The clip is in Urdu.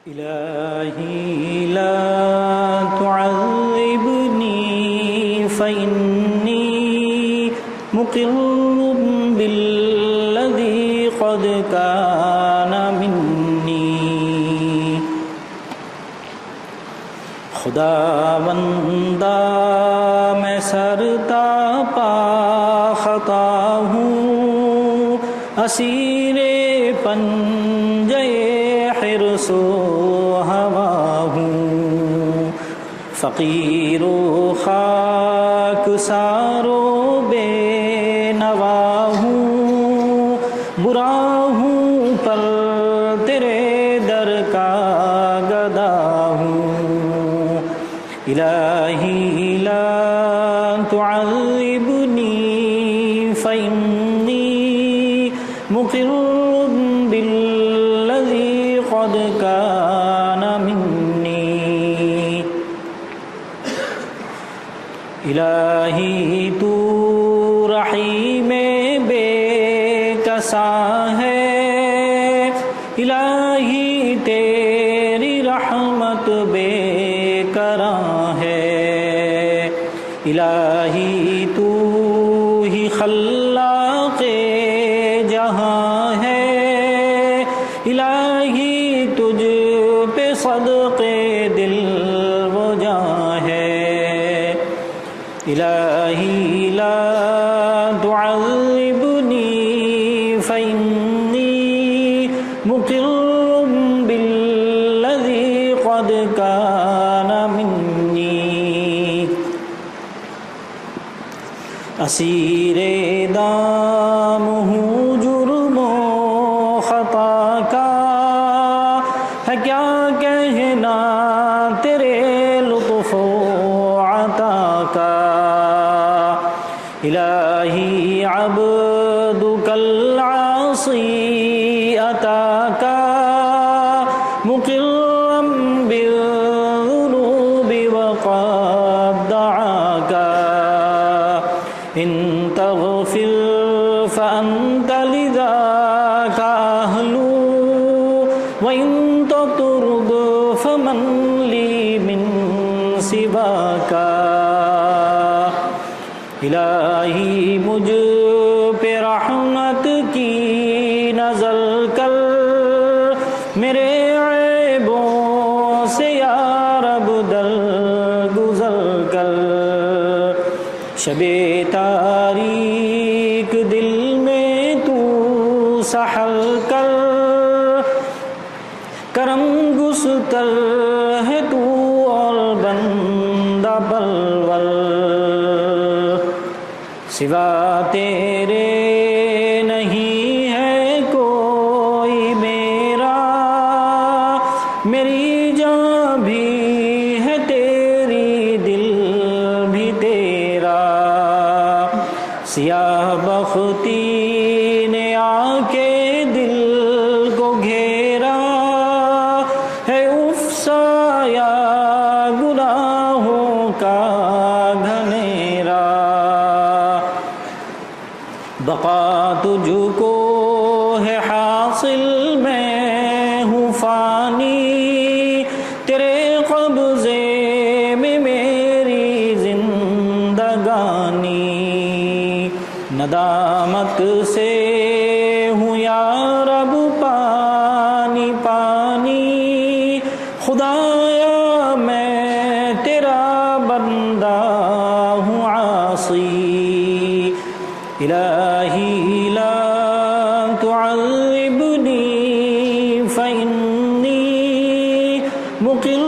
إلهي لا تعذبني فإني مقر بالذي قد كان مني خدا بندہ میں سرتا پا خطا ہوں اسیر پنجے حرص و ہوا ہوں فقیر و خاک سارو بے نوا ہوں برا ہوں پر تیرے در کا گدا ہوں الہی لا تعذبنی فإنی مقر بالذی قد کان منی الہی تو رحیم بے کسا ہے الہی تیری رحمت بے کراں ہے الہی تو ہی خلاق جہاں ہے الہی تجھ پہ صدقے دل و جاں ہے الہی لا تعذبنی فإنی مقر بالذی قد کان منی اسیر دام ہوں جرم و خطا کا ہے کیا کہنا تیرے لطف و عطا کا الہی عبدک العاصی اتاک مقرا بالذنوب وقد دعاک ان تغفر فأنت لذاک اہل وإن تطرد فمن لی من سواک الہی مجھ پہ رحمت کی نظر کر میرے عیبوں سے یا رب درگزر کر شب تاریک دل میں تو سحر کر کرم گستر ہے تو اور بندہ بلور سوا تیرے نہیں ہے کوئی میرا میری جان بھی ہے تیری دل بھی تیرا سیاہ بختی نے آ کے دل کو گھیرا ہے افسایا گناہوں کا گھنیرا بقا تجھ کو ہے حاصل میں ہوں فانی تیرے قبضے میں میری زندگانی ندامت سے ہوں یا رب پانی پانی خدایا میں تیرا بندہ ہوں عاصی الہی لا تعذبنی فإنی مقر